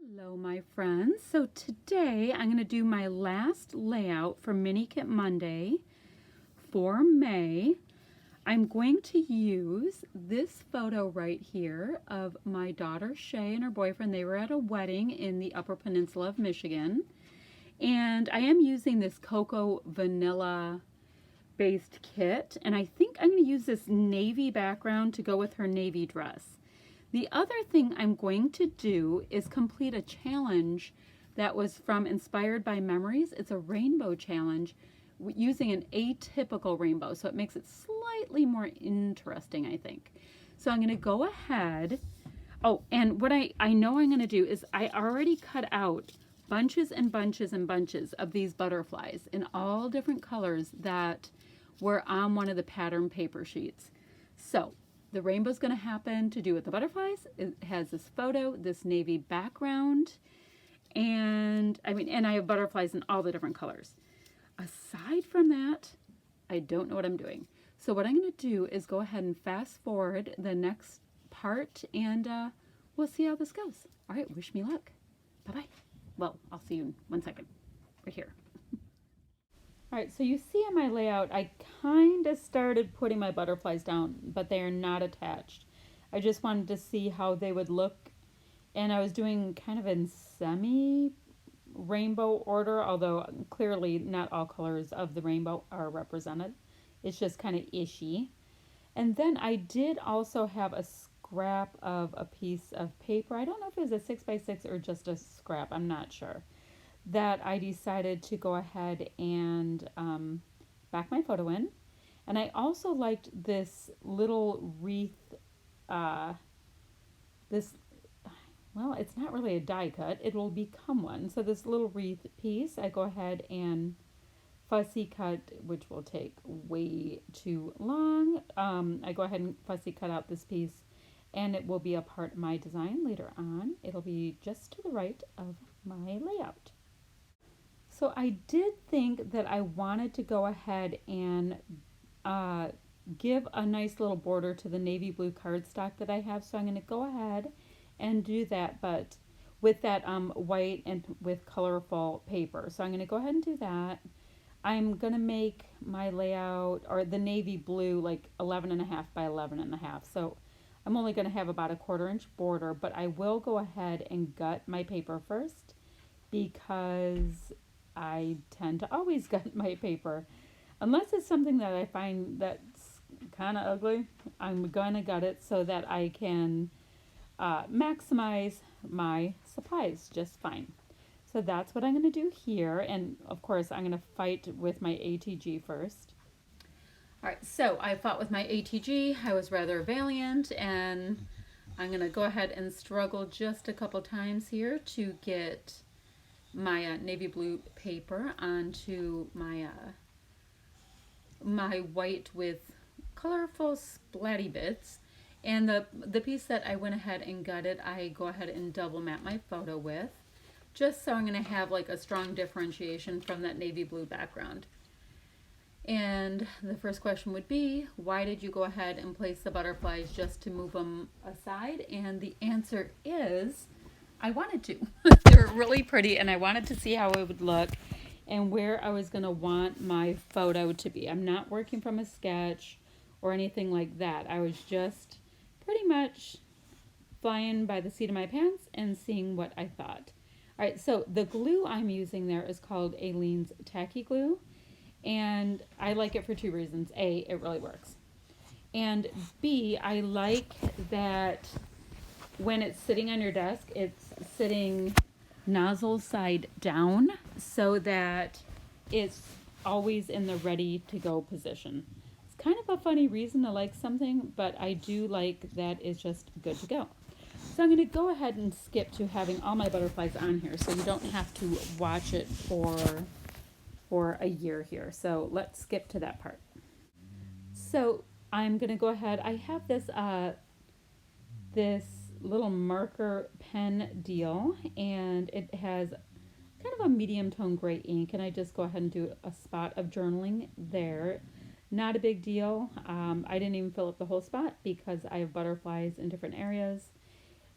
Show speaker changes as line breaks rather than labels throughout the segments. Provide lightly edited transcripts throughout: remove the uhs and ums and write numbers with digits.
Hello my friends. So today I'm going to do my last layout for Mini Kit Monday for May. I'm going to use this photo right here of my daughter Shay and her boyfriend. They were at a wedding in the Upper Peninsula of Michigan. And I am using this cocoa vanilla based kit. And I think I'm going to use this navy background to go with her navy dress. The other thing I'm going to do is complete a challenge that was from Inspired by Memories. It's a rainbow challenge using an atypical rainbow, so it makes it slightly more interesting, I think. So I'm going to go ahead. Oh, and what I know I'm going to do is I already cut out bunches and bunches and bunches of these butterflies in all different colors that were on one of the pattern paper sheets. So the rainbow's going to happen to do with the butterflies. It has this photo, this navy background, and I have butterflies in all the different colors. Aside from that, I don't know what I'm doing. So what I'm going to do is go ahead and fast forward the next part, and we'll see how this goes. All right, wish me luck. Bye-bye. Well, I'll see you in 1 second. Right here. All right, so you see in my layout, I kind of started putting my butterflies down, but they are not attached. I just wanted to see how they would look, and I was doing kind of in semi-rainbow order, although clearly not all colors of the rainbow are represented. It's just kind of ishy. And then I did also have a scrap of a piece of paper. I don't know if it was a 6x6 or just a scrap, I'm not sure, that I decided to go ahead and back my photo in. And I also liked this little wreath, this, well, it's not really a die cut, it will become one. So this little wreath piece, I go ahead and fussy cut, which will take way too long. I go ahead and fussy cut out this piece, and it will be a part of my design later on. It'll be just to the right of my layout. So I did think that I wanted to go ahead and uh, give a nice little border to the navy blue cardstock that I have. So I'm going to go ahead and do that, but with that white and with colorful paper. So I'm going to go ahead and do that. I'm going to make my layout, or the navy blue, like 11.5 by 11.5. So I'm only going to have about a 1/4 inch border, but I will go ahead and gut my paper first because I tend to always gut my paper. Unless it's something that I find that's kind of ugly, I'm going to gut it so that I can maximize my supplies just fine. So that's what I'm going to do here. And of course, I'm going to fight with my ATG first. All right, so I fought with my ATG. I was rather valiant, and I'm going to go ahead and struggle just a couple times here to get my navy blue paper onto my my white with colorful splatty bits. And the piece that I went ahead and gutted, I go ahead and double map my photo with, just so I'm going to have like a strong differentiation from that navy blue background. And the first question would be, why did you go ahead and place the butterflies just to move them aside? And the answer is, I wanted to. They were really pretty, and I wanted to see how it would look and where I was going to want my photo to be. I'm not working from a sketch or anything like that. I was just pretty much flying by the seat of my pants and seeing what I thought. All right, so the glue I'm using there is called Aleene's Tacky Glue, and I like it for 2 reasons. A, it really works. And B, I like that when it's sitting on your desk, it's sitting nozzle side down so that it's always in the ready to go position. It's kind of a funny reason to like something, but I do like that it's just good to go. So I'm going to go ahead and skip to having all my butterflies on here so you don't have to watch it for a year here. So let's skip to that part. So I'm going to go ahead. I have this this little marker pen deal, and it has kind of a medium tone gray ink, and I just go ahead and do a spot of journaling there. Not a big deal. I didn't even fill up the whole spot because I have butterflies in different areas.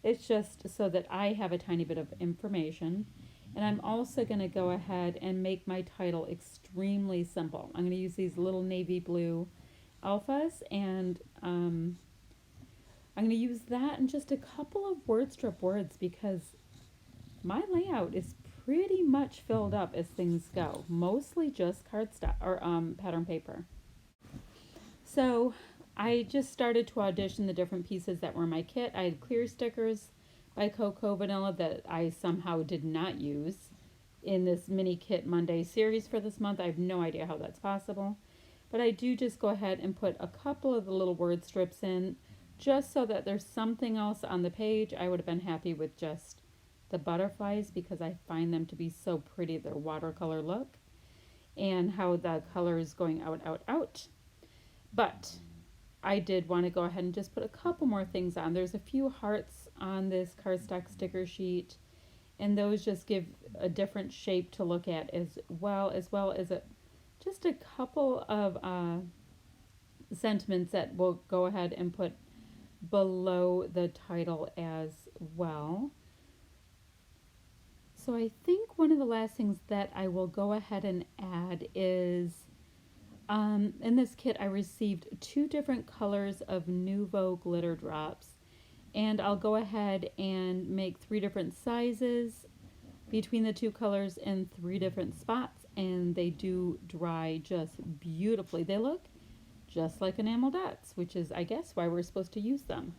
It's just so that I have a tiny bit of information. And I'm also going to go ahead and make my title extremely simple. I'm going to use these little navy blue alphas, and I'm going to use that and just a couple of word strip words because my layout is pretty much filled up as things go. Mostly just cardstock or pattern paper. So I just started to audition the different pieces that were in my kit. I had clear stickers by Cocoa Vanilla that I somehow did not use in this mini kit Monday series for this month. I have no idea how that's possible. But I do just go ahead and put a couple of the little word strips in just so that there's something else on the page. I would have been happy with just the butterflies because I find them to be so pretty, their watercolor look, and how the color is going out, out, out. But I did want to go ahead and just put a couple more things on. There's a few hearts on this cardstock sticker sheet, and those just give a different shape to look at as well as just a couple of sentiments that we'll go ahead and put below the title as well. So I think one of the last things that I will go ahead and add is in this kit I received 2 different colors of Nuvo glitter drops, and I'll go ahead and make 3 different sizes between the 2 colors in 3 different spots, and they do dry just beautifully. They look just like enamel dots, which is, I guess, why we're supposed to use them.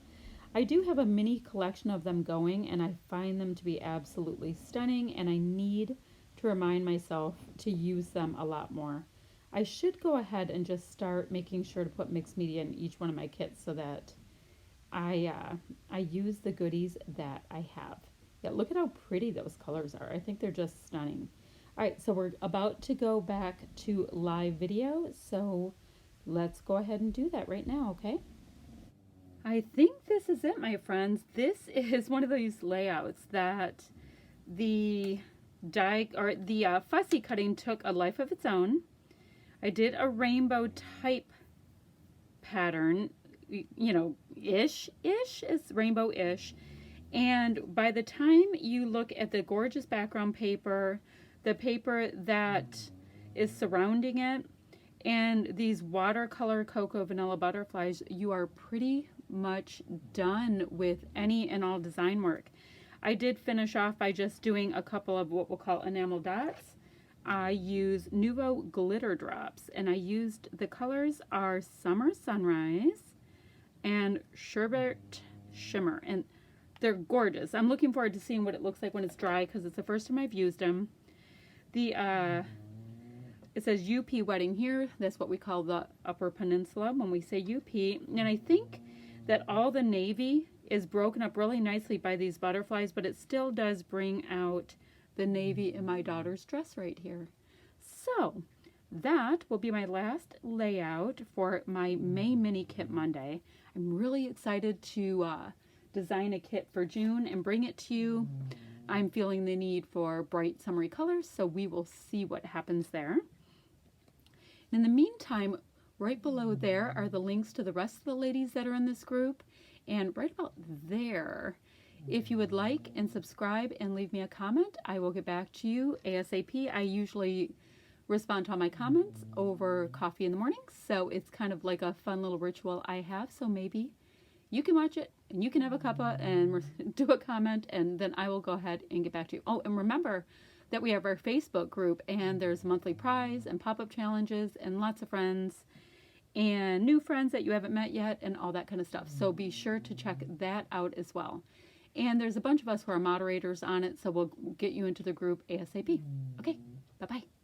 I do have a mini collection of them going, and I find them to be absolutely stunning, and I need to remind myself to use them a lot more. I should go ahead and just start making sure to put mixed media in each one of my kits so that I use the goodies that I have. Yeah, look at how pretty those colors are. I think they're just stunning. All right, so we're about to go back to live video, so let's go ahead and do that right now, okay? I think this is it, my friends. This is one of these layouts that the fussy cutting took a life of its own. I did a rainbow type pattern, you know, ish, it's rainbow-ish. And by the time you look at the gorgeous background paper, the paper that is surrounding it, and these watercolor Cocoa Vanilla butterflies, you are pretty much done with any and all design work. I did finish off by just doing a couple of what we'll call enamel dots. I use Nuvo glitter drops, and I used, the colors are Summer Sunrise and Sherbet Shimmer, and they're gorgeous. I'm looking forward to seeing what it looks like when it's dry because it's the first time I've used them. It says UP Wedding here. That's what we call the Upper Peninsula when we say UP. And I think that all the navy is broken up really nicely by these butterflies, but it still does bring out the navy in my daughter's dress right here. So that will be my last layout for my May Mini Kit Monday. I'm really excited to design a kit for June and bring it to you. I'm feeling the need for bright summery colors, so we will see what happens there. In the meantime, right below there are the links to the rest of the ladies that are in this group, and right about there, if you would like and subscribe and leave me a comment, I will get back to you ASAP. I usually respond to all my comments over coffee in the morning, so it's kind of like a fun little ritual I have. So maybe you can watch it and you can have a cuppa and do a comment, and then I will go ahead and get back to you. Oh, and remember that we have our Facebook group, and there's monthly prize and pop-up challenges and lots of friends and new friends that you haven't met yet and all that kind of stuff. So be sure to check that out as well. And there's a bunch of us who are moderators on it, so we'll get you into the group ASAP. Okay, bye-bye.